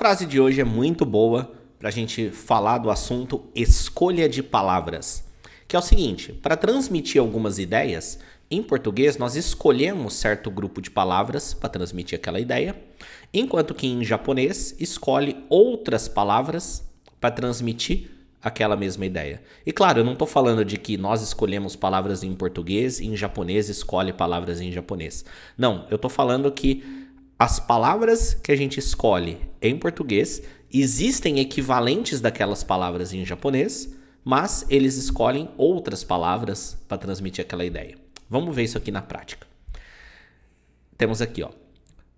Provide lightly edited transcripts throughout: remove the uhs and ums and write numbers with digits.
frase de hoje é muito boa para a gente falar do assunto escolha de palavras, que é o seguinte: para transmitir algumas ideias, em português nós escolhemos certo grupo de palavras para transmitir aquela ideia, enquanto que em japonês escolhe outras palavras para transmitir aquela mesma ideia. E claro, eu não estou falando de que nós escolhemos palavras em português e em japonês escolhe palavras em japonês. Não, eu estou falando que as palavras que a gente escolhe em português existem equivalentes daquelas palavras em japonês, mas eles escolhem outras palavras para transmitir aquela ideia. Vamos ver isso aqui na prática. Temos aqui, ó.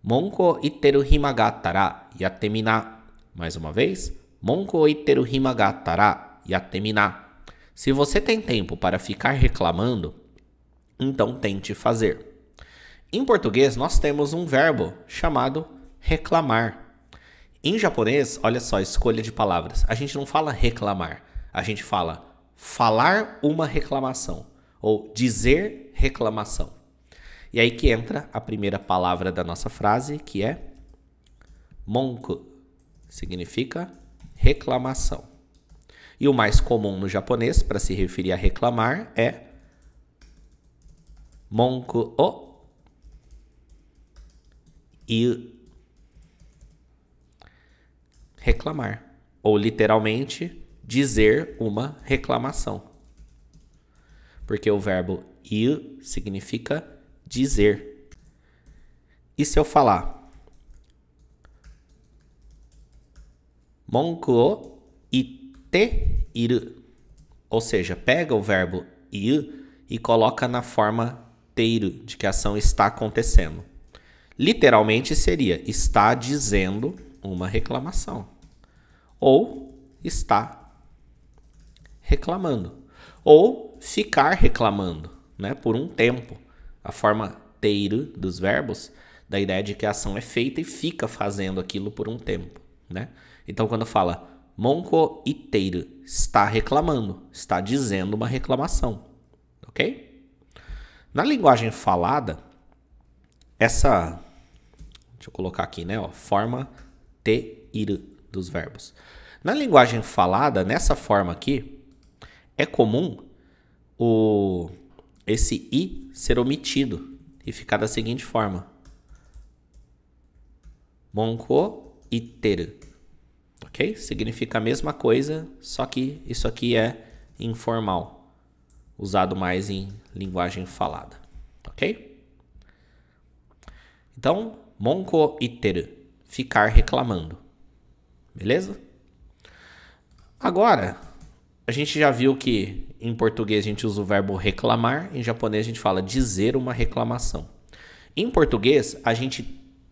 Monko itteru hima ga attara yatte mina. Mais uma vez. Monko itteru hima ga attara yatte mina. Se você tem tempo para ficar reclamando, então tente fazer. Em português, nós temos um verbo chamado reclamar. Em japonês, olha só, escolha de palavras. A gente não fala reclamar, a gente fala falar uma reclamação ou dizer reclamação. E aí que entra a primeira palavra da nossa frase, que é monku, significa reclamação. E o mais comum no japonês para se referir a reclamar é monku o e reclamar, ou literalmente dizer uma reclamação. Porque o verbo ir significa dizer. E se eu falar monku o itte iru, ou seja, pega o verbo ir e coloca na forma teiru, de que a ação está acontecendo. Literalmente seria está dizendo uma reclamação. Ou está reclamando. Ou ficar reclamando, né, por um tempo. A forma teiru dos verbos da ideia de que a ação é feita e fica fazendo aquilo por um tempo, né? Então quando fala monko itteru, está reclamando, está dizendo uma reclamação, ok? Na linguagem falada, deixa eu colocar aqui, né? Ó, forma te-iru dos verbos. Na linguagem falada, nessa forma aqui, é comum esse i ser omitido e ficar da seguinte forma: monko itteru. Ok? Significa a mesma coisa, só que isso aqui é informal, usado mais em linguagem falada. Ok? Então, monko itteru, ficar reclamando. Beleza? Agora, a gente já viu que em português a gente usa o verbo reclamar, em japonês a gente fala dizer uma reclamação. Em português, a gente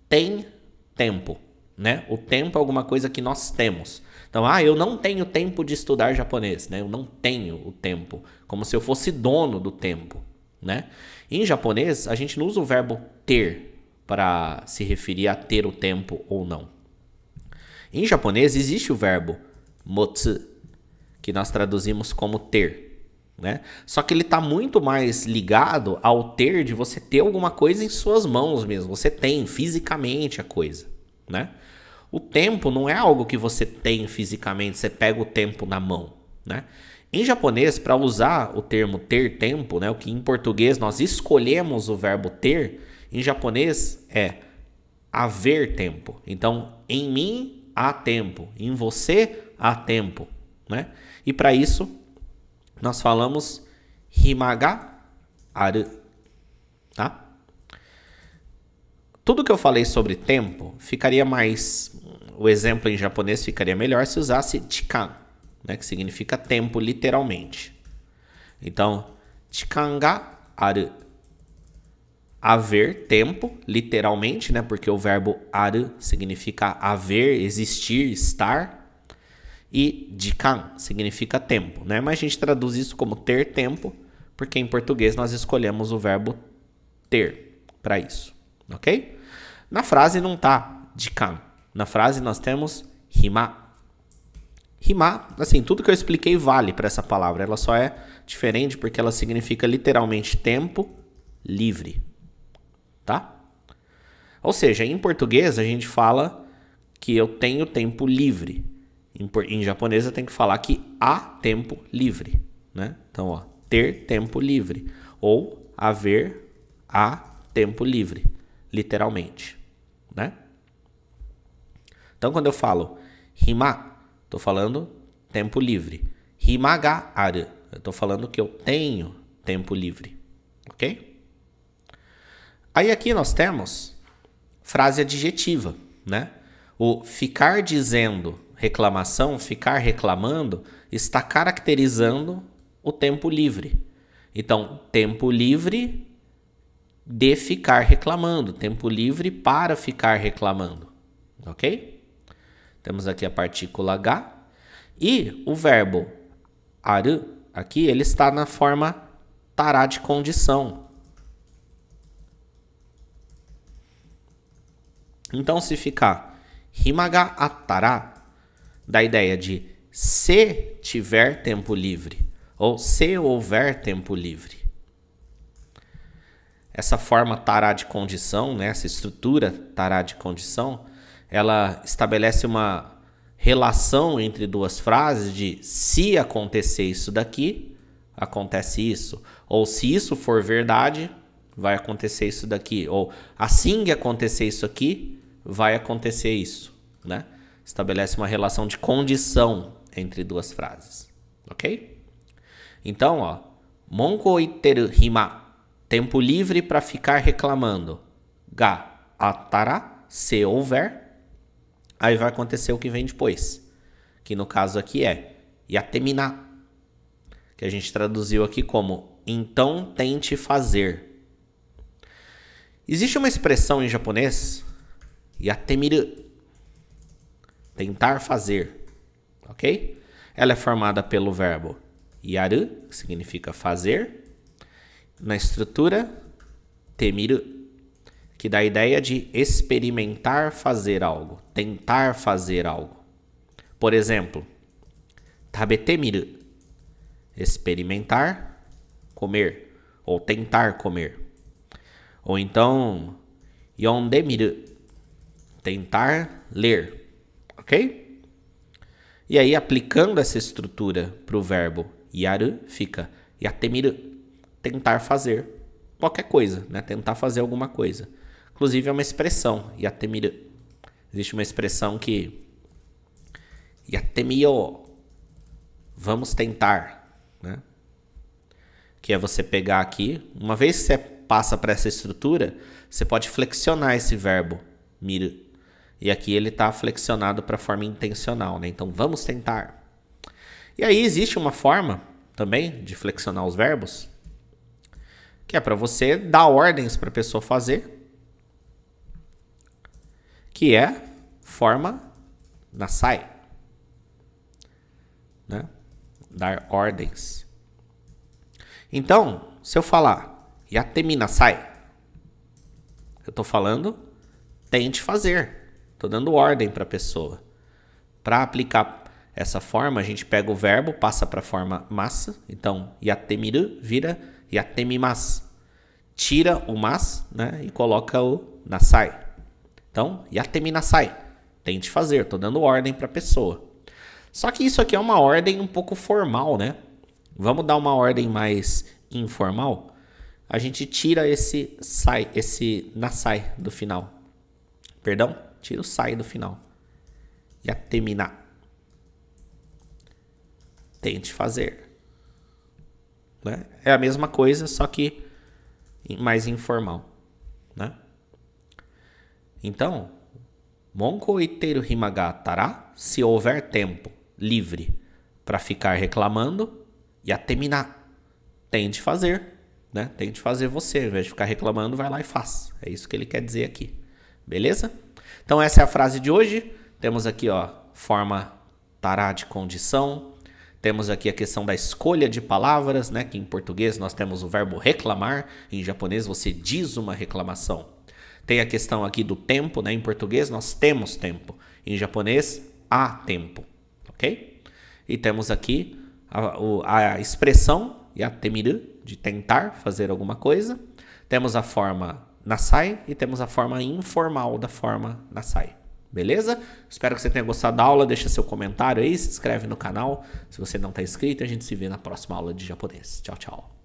tem tempo, né? O tempo é alguma coisa que nós temos. Então, eu não tenho tempo de estudar japonês, né? Eu não tenho o tempo, como se eu fosse dono do tempo, né? Em japonês, a gente não usa o verbo ter para se referir a ter o tempo ou não. Em japonês existe o verbo motsu, que nós traduzimos como ter, né? Só que ele está muito mais ligado ao ter de você ter alguma coisa em suas mãos mesmo. Você tem fisicamente a coisa, né? O tempo não é algo que você tem fisicamente, você pega o tempo na mão, né? Em japonês, para usar o termo ter tempo, né, o que em português nós escolhemos o verbo ter, em japonês é haver tempo. Então, em mim há tempo, em você há tempo, né? E para isso, nós falamos hima ga aru, tá? Tudo que eu falei sobre tempo ficaria mais... O exemplo em japonês ficaria melhor se usasse chikan, né, que significa tempo literalmente. Então, chikan ga aru, haver tempo, literalmente, né? Porque o verbo aru significa haver, existir, estar. E jikan significa tempo, né? Mas a gente traduz isso como ter tempo, porque em português nós escolhemos o verbo ter para isso, ok? Na frase não tá jikan. Na frase nós temos hima. Hima, assim, tudo que eu expliquei vale para essa palavra. Ela só é diferente porque ela significa literalmente tempo livre. Tá? Ou seja, em português a gente fala que eu tenho tempo livre. Em japonês eu tenho que falar que há tempo livre, né? Então, ó, ter tempo livre ou há tempo livre, literalmente, né? Então, quando eu falo hima, estou falando tempo livre. Hima ga aru, eu estou falando que eu tenho tempo livre, ok? Aí aqui nós temos frase adjetiva, né? O ficar dizendo reclamação, ficar reclamando, está caracterizando o tempo livre. Então, tempo livre de ficar reclamando, tempo livre para ficar reclamando, ok? Temos aqui a partícula H e o verbo aru, aqui ele está na forma tará de condição. Então, se ficar hima ga attara, dá a ideia de se tiver tempo livre ou se houver tempo livre. Essa forma tará de condição, né, essa estrutura tará de condição, ela estabelece uma relação entre duas frases de se acontecer isso daqui, acontece isso. Ou se isso for verdade, vai acontecer isso daqui. Ou assim que acontecer isso aqui, vai acontecer isso, né? Estabelece uma relação de condição entre duas frases, ok? Então, ó, monko iteru hima, tempo livre para ficar reclamando, ga attara, se houver, aí vai acontecer o que vem depois, que no caso aqui é yatemina, que a gente traduziu aqui como então tente fazer. Existe uma expressão em japonês, yatemiru, tentar fazer, ok? Ela é formada pelo verbo yaru, que significa fazer, na estrutura temiru, que dá a ideia de experimentar fazer algo, tentar fazer algo. Por exemplo, tabetemiru, experimentar, comer, ou tentar comer. Ou então, yondemiru, tentar ler. Ok? E aí, aplicando essa estrutura para o verbo yaru, fica yatemiru, tentar fazer qualquer coisa, né? Tentar fazer alguma coisa. Inclusive, é uma expressão, yatemiru. Existe uma expressão que yatemio, vamos tentar, né? Que é você pegar aqui, uma vez que você passa para essa estrutura, você pode flexionar esse verbo miru. E aqui ele está flexionado para a forma intencional, né? Então, vamos tentar. E aí existe uma forma também de flexionar os verbos, que é para você dar ordens para a pessoa fazer, que é forma nasai, né? Dar ordens. Então, se eu falar yatemi nasai, eu estou falando tente fazer. Estou dando ordem para a pessoa. Para aplicar essa forma, a gente pega o verbo, passa para a forma massa. Então, yatemiru vira yatemimasu. Tira o mas, né, e coloca o nasai. Então, yatemi nasai. Tente fazer. Estou dando ordem para a pessoa. Só que isso aqui é uma ordem um pouco formal, né? Vamos dar uma ordem mais informal? A gente tira esse nasai do final. Perdão? Tira o sai do final. Yatemina. Tente fazer. Né? É a mesma coisa, só que mais informal. Né? Então, monko iteru hima ga attara, se houver tempo livre para ficar reclamando, yatemina. Tente fazer. Né? Tente fazer você. Ao invés de ficar reclamando, vai lá e faz. É isso que ele quer dizer aqui. Beleza? Então essa é a frase de hoje. Temos aqui, ó, forma tará de condição. Temos aqui a questão da escolha de palavras, né? Que em português nós temos o verbo reclamar. Em japonês você diz uma reclamação. Tem a questão aqui do tempo, né? Em português nós temos tempo. Em japonês há tempo, ok? E temos aqui a expressão yatemiru, de tentar fazer alguma coisa. Temos a forma nasai e temos a forma informal da forma nasai. Beleza? Espero que você tenha gostado da aula. Deixa seu comentário aí, se inscreve no canal. Se você não está inscrito, a gente se vê na próxima aula de japonês. Tchau, tchau.